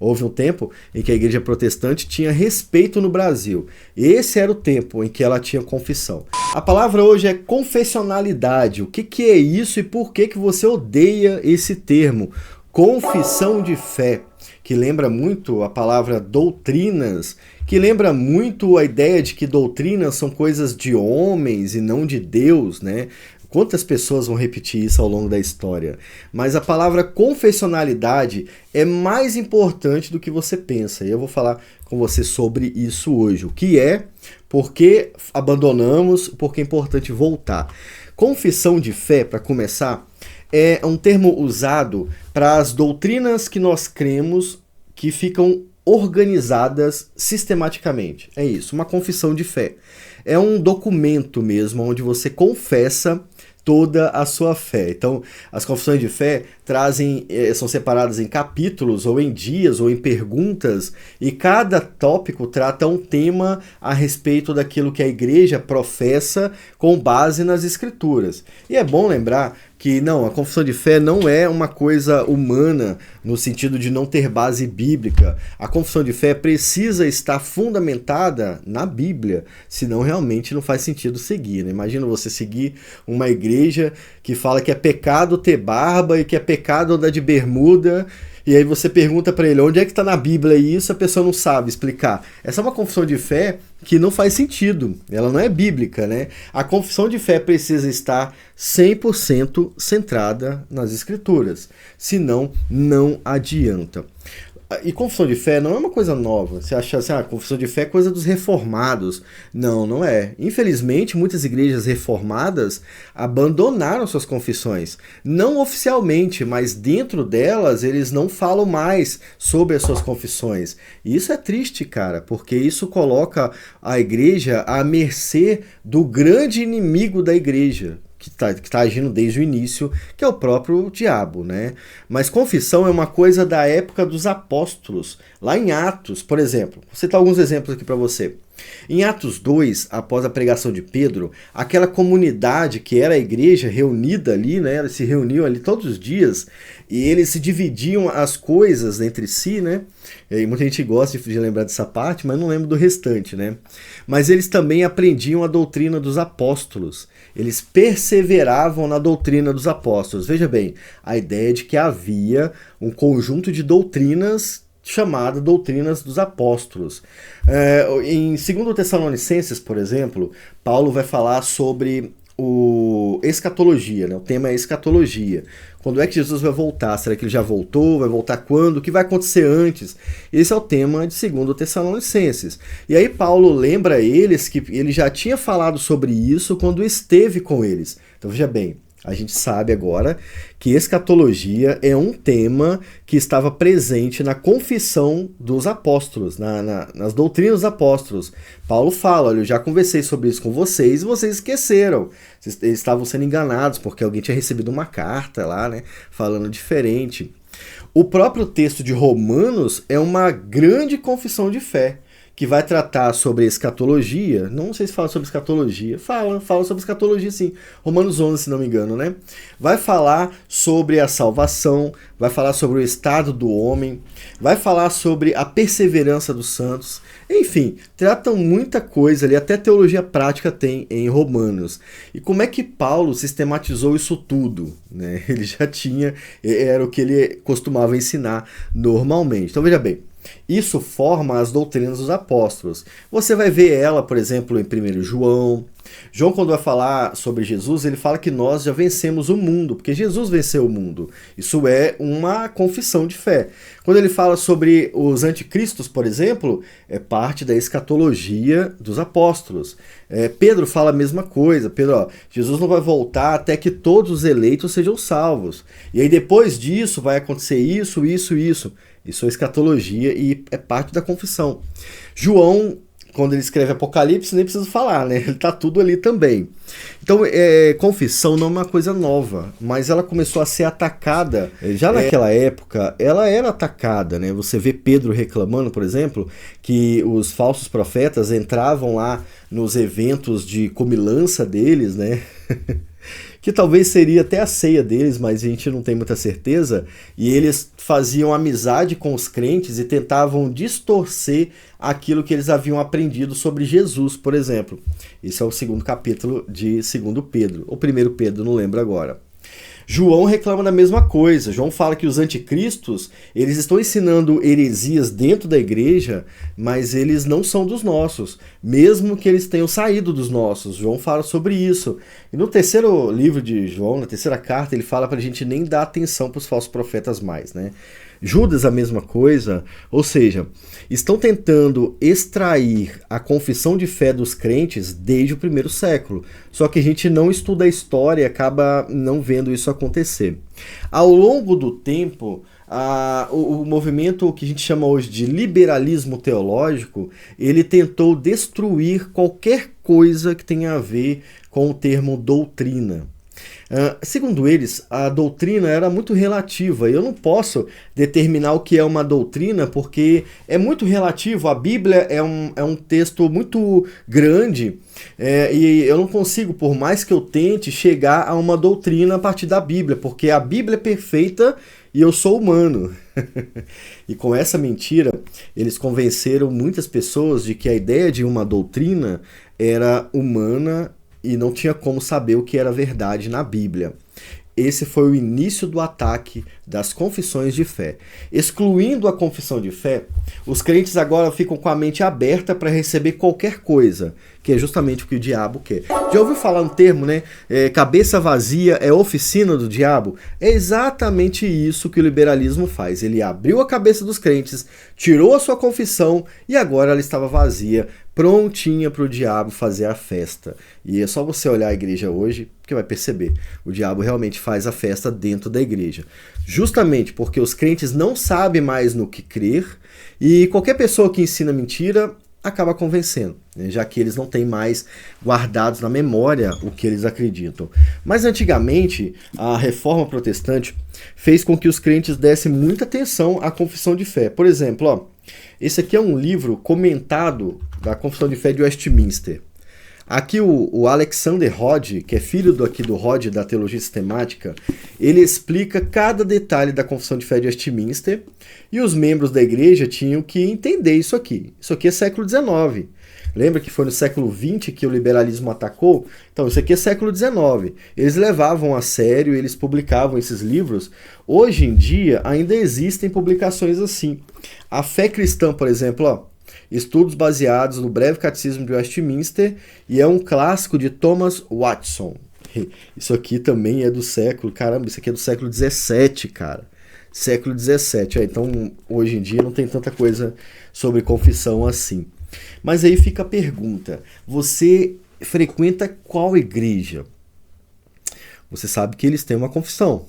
Houve um tempo em que a igreja protestante tinha respeito no Brasil. Esse era o tempo em que ela tinha confissão. A palavra hoje é confessionalidade. O que é isso e por que você odeia esse termo? Confissão de fé, que lembra muito a palavra doutrinas, que lembra muito a ideia de que doutrinas são coisas de homens e não de Deus, né? Quantas pessoas vão repetir isso ao longo da história? Mas a palavra confessionalidade é mais importante do que você pensa. E eu vou falar com você sobre isso hoje. O que é, por que abandonamos, por que é importante voltar. Confissão de fé, para começar, é um termo usado para as doutrinas que nós cremos que ficam organizadas sistematicamente. É isso, uma confissão de fé. É um documento mesmo, onde você confessa toda a sua fé. Então, as confissões de fé são separadas em capítulos, ou em dias, ou em perguntas, e cada tópico trata um tema a respeito daquilo que a igreja professa com base nas escrituras. E é bom lembrar que não, a confissão de fé não é uma coisa humana no sentido de não ter base bíblica. A confissão de fé precisa estar fundamentada na Bíblia, senão realmente não faz sentido seguir, né? Imagina você seguir uma igreja que fala que é pecado ter barba e que é pecado andar de bermuda, e aí você pergunta para ele onde é que está na Bíblia isso, a pessoa não sabe explicar. Essa é uma confissão de fé que não faz sentido, ela não é bíblica, né? A confissão de fé precisa estar 100% centrada nas escrituras, senão não adianta. E confissão de fé não é uma coisa nova. Você acha assim, confissão de fé é coisa dos reformados. Não, não é. Infelizmente, muitas igrejas reformadas abandonaram suas confissões. Não oficialmente, mas dentro delas eles não falam mais sobre as suas confissões. E isso é triste, cara, porque isso coloca a igreja à mercê do grande inimigo da igreja, que tá agindo desde o início, que é o próprio diabo, né? Mas confissão é uma coisa da época dos apóstolos. Lá em Atos, por exemplo, vou citar alguns exemplos aqui para você. Em Atos 2, após a pregação de Pedro, aquela comunidade que era a igreja reunida ali, né? Eles se reuniam ali todos os dias e eles se dividiam as coisas entre si, né? E muita gente gosta de lembrar dessa parte, mas não lembro do restante, né? Mas eles também aprendiam a doutrina dos apóstolos. Eles perseveravam na doutrina dos apóstolos. Veja bem, a ideia de que havia um conjunto de doutrinas chamada doutrinas dos apóstolos. Em 2 Tessalonicenses, por exemplo, Paulo vai falar sobre escatologia, né? O tema é escatologia. Quando é que Jesus vai voltar? Será que ele já voltou? Vai voltar quando? O que vai acontecer antes? Esse é o tema de 2 Tessalonicenses. E aí Paulo lembra eles que ele já tinha falado sobre isso quando esteve com eles. Então veja bem, a gente sabe agora que escatologia é um tema que estava presente na confissão dos apóstolos, nas doutrinas dos apóstolos. Paulo fala, olha, eu já conversei sobre isso com vocês e vocês esqueceram. Eles estavam sendo enganados porque alguém tinha recebido uma carta lá, né, falando diferente. O próprio texto de Romanos é uma grande confissão de fé, que vai tratar sobre escatologia. Não sei se fala sobre escatologia. Fala sobre escatologia sim. Romanos 11, se não me engano, né? Vai falar sobre a salvação, vai falar sobre o estado do homem, vai falar sobre a perseverança dos santos. Enfim, tratam muita coisa ali, até teologia prática tem em Romanos. E como é que Paulo sistematizou isso tudo, né? Ele já tinha, era o que ele costumava ensinar normalmente. Então veja bem, isso forma as doutrinas dos apóstolos. Você vai ver ela, por exemplo, em 1 João. João, quando vai falar sobre Jesus, ele fala que nós já vencemos o mundo, porque Jesus venceu o mundo. Isso é uma confissão de fé. Quando ele fala sobre os anticristos, por exemplo, é parte da escatologia dos apóstolos. Pedro fala a mesma coisa. Pedro, Jesus não vai voltar até que todos os eleitos sejam salvos. E aí depois disso vai acontecer isso, isso, isso. Isso é escatologia e é parte da confissão. João, quando ele escreve Apocalipse, nem preciso falar, né? Ele tá tudo ali também. Então, confissão não é uma coisa nova, mas ela começou a ser atacada. Já naquela época, ela era atacada, né? Você vê Pedro reclamando, por exemplo, que os falsos profetas entravam lá nos eventos de comilança deles, né? que talvez seria até a ceia deles, mas a gente não tem muita certeza, e eles faziam amizade com os crentes e tentavam distorcer aquilo que eles haviam aprendido sobre Jesus, por exemplo. Esse é o segundo capítulo de 2 Pedro, ou 1 Pedro, não lembro agora. João reclama da mesma coisa. João fala que os anticristos, eles estão ensinando heresias dentro da igreja, mas eles não são dos nossos, mesmo que eles tenham saído dos nossos. João fala sobre isso. E no terceiro livro de João, na terceira carta, ele fala para a gente nem dar atenção para os falsos profetas mais, né? Judas, a mesma coisa, ou seja, estão tentando extrair a confissão de fé dos crentes desde o primeiro século. Só que a gente não estuda a história e acaba não vendo isso acontecer. Ao longo do tempo, o movimento que a gente chama hoje de liberalismo teológico, ele tentou destruir qualquer coisa que tenha a ver com o termo doutrina. Segundo eles, a doutrina era muito relativa. Eu não posso determinar o que é uma doutrina porque é muito relativo. A Bíblia é um texto muito grande e eu não consigo, por mais que eu tente, chegar a uma doutrina a partir da Bíblia, porque a Bíblia é perfeita e eu sou humano. E com essa mentira, eles convenceram muitas pessoas de que a ideia de uma doutrina era humana e não tinha como saber o que era verdade na Bíblia. Esse foi o início do ataque das confissões de fé. Excluindo a confissão de fé, os crentes agora ficam com a mente aberta para receber qualquer coisa, que é justamente o que o diabo quer. Já ouviu falar um termo, né? Cabeça vazia é oficina do diabo? É exatamente isso que o liberalismo faz. Ele abriu a cabeça dos crentes, tirou a sua confissão e agora ela estava vazia, prontinha para o diabo fazer a festa. E é só você olhar a igreja hoje que vai perceber. O diabo realmente faz a festa dentro da igreja. Justamente porque os crentes não sabem mais no que crer e qualquer pessoa que ensina mentira acaba convencendo, né? Já que eles não têm mais guardados na memória o que eles acreditam. Mas antigamente, a reforma protestante fez com que os crentes dessem muita atenção à confissão de fé. Por exemplo, ó, esse aqui é um livro comentado da Confissão de Fé de Westminster. Aqui o Alexander Hodge, que é filho do Hodge da Teologia Sistemática, ele explica cada detalhe da Confissão de Fé de Westminster e os membros da igreja tinham que entender isso aqui. Isso aqui é século XIX. Lembra que foi no século XX que o liberalismo atacou? Então, isso aqui é século XIX. Eles levavam a sério, eles publicavam esses livros. Hoje em dia, ainda existem publicações assim. A Fé Cristã, por exemplo, ó, estudos baseados no Breve Catecismo de Westminster, e é um clássico de Thomas Watson. Isso aqui também é do século, caramba, isso aqui é do século XVII, cara. Século XVII, então hoje em dia não tem tanta coisa sobre confissão assim. Mas aí fica a pergunta, você frequenta qual igreja? Você sabe que eles têm uma confissão.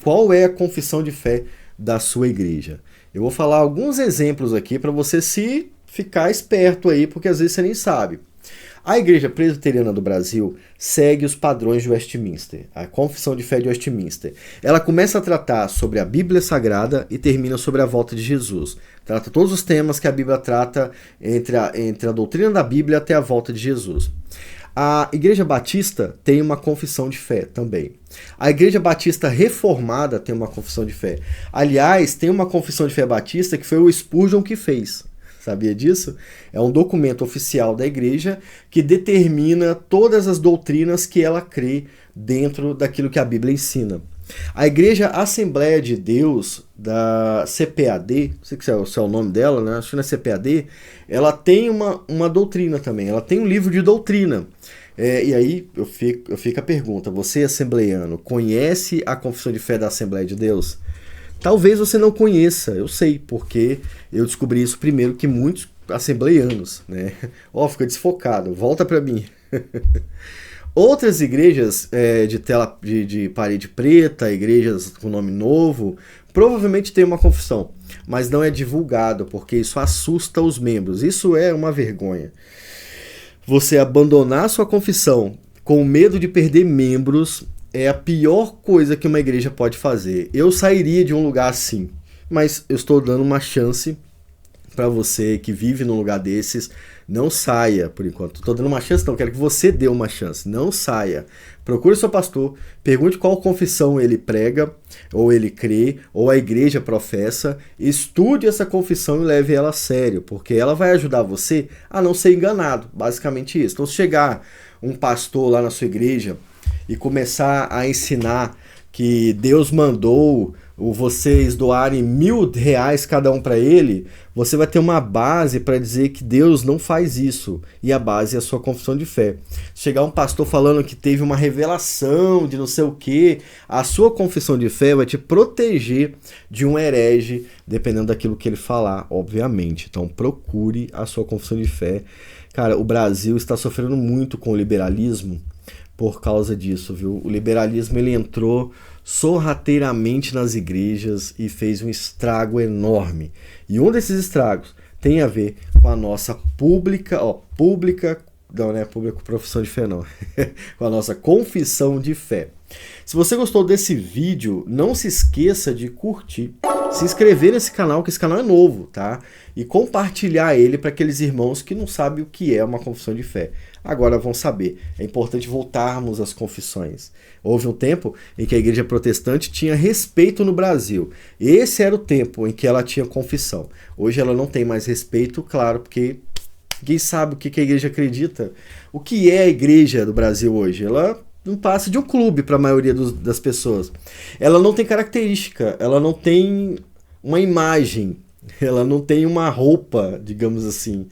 Qual é a confissão de fé da sua igreja? Eu vou falar alguns exemplos aqui para você se ficar esperto aí, porque às vezes você nem sabe. A Igreja Presbiteriana do Brasil segue os padrões de Westminster, a Confissão de Fé de Westminster. Ela começa a tratar sobre a Bíblia Sagrada e termina sobre a volta de Jesus. Trata todos os temas que a Bíblia trata entre a doutrina da Bíblia até a volta de Jesus. A Igreja Batista tem uma confissão de fé também. A Igreja Batista Reformada tem uma confissão de fé. Aliás, tem uma confissão de fé batista que foi o Spurgeon que fez. Sabia disso? É um documento oficial da igreja que determina todas as doutrinas que ela crê dentro daquilo que a Bíblia ensina. A Igreja Assembleia de Deus, da CPAD, não sei se é o nome dela, né? Acho que não é CPAD, ela tem uma doutrina também, ela tem um livro de doutrina. E aí eu fico a pergunta, você assembleiano, conhece a Confissão de Fé da Assembleia de Deus? Talvez você não conheça, eu sei, porque eu descobri isso primeiro que muitos assembleianos, né? Fica desfocado, volta para mim. Outras igrejas de parede preta, igrejas com nome novo, provavelmente tem uma confissão, mas não é divulgado, porque isso assusta os membros. Isso é uma vergonha. Você abandonar sua confissão com medo de perder membros é a pior coisa que uma igreja pode fazer. Eu sairia de um lugar assim, mas eu estou dando uma chance para você que vive num lugar desses, não saia por enquanto. Tô dando uma chance, não, quero que você dê uma chance. Não saia. Procure seu pastor, pergunte qual confissão ele prega, ou ele crê, ou a igreja professa. Estude essa confissão e leve ela a sério, porque ela vai ajudar você a não ser enganado. Basicamente isso. Então, se chegar um pastor lá na sua igreja e começar a ensinar que Deus mandou vocês doarem R$1.000 cada um para ele, você vai ter uma base para dizer que Deus não faz isso. E a base é a sua confissão de fé. Chegar um pastor falando que teve uma revelação de não sei o que, a sua confissão de fé vai te proteger de um herege, dependendo daquilo que ele falar, obviamente. Então procure a sua confissão de fé. Cara, o Brasil está sofrendo muito com o liberalismo por causa disso, viu? O liberalismo ele entrou sorrateiramente nas igrejas e fez um estrago enorme. E um desses estragos tem a ver com a nossa pública profissão de fé não, com a nossa confissão de fé. Se você gostou desse vídeo, não se esqueça de curtir, se inscrever nesse canal, que esse canal é novo, tá? E compartilhar ele para aqueles irmãos que não sabem o que é uma confissão de fé. Agora vão saber. É importante voltarmos às confissões. Houve um tempo em que a igreja protestante tinha respeito no Brasil. Esse era o tempo em que ela tinha confissão. Hoje ela não tem mais respeito, claro, porque ninguém sabe o que a igreja acredita. O que é a igreja do Brasil hoje? Ela não passa de um clube para a maioria das pessoas. Ela não tem característica, ela não tem uma imagem, ela não tem uma roupa, digamos assim.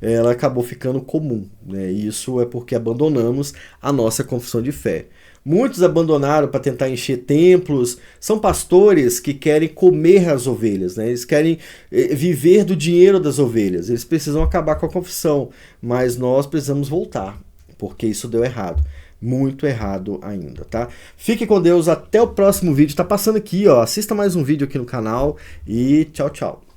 Ela acabou ficando comum, né? E isso é porque abandonamos a nossa confissão de fé. Muitos abandonaram para tentar encher templos. São pastores que querem comer as ovelhas, né? Eles querem viver do dinheiro das ovelhas. Eles precisam acabar com a confissão, mas nós precisamos voltar, porque isso deu errado. Muito errado ainda, tá? Fique com Deus, até o próximo vídeo. Tá passando aqui, ó. Assista mais um vídeo aqui no canal e tchau, tchau.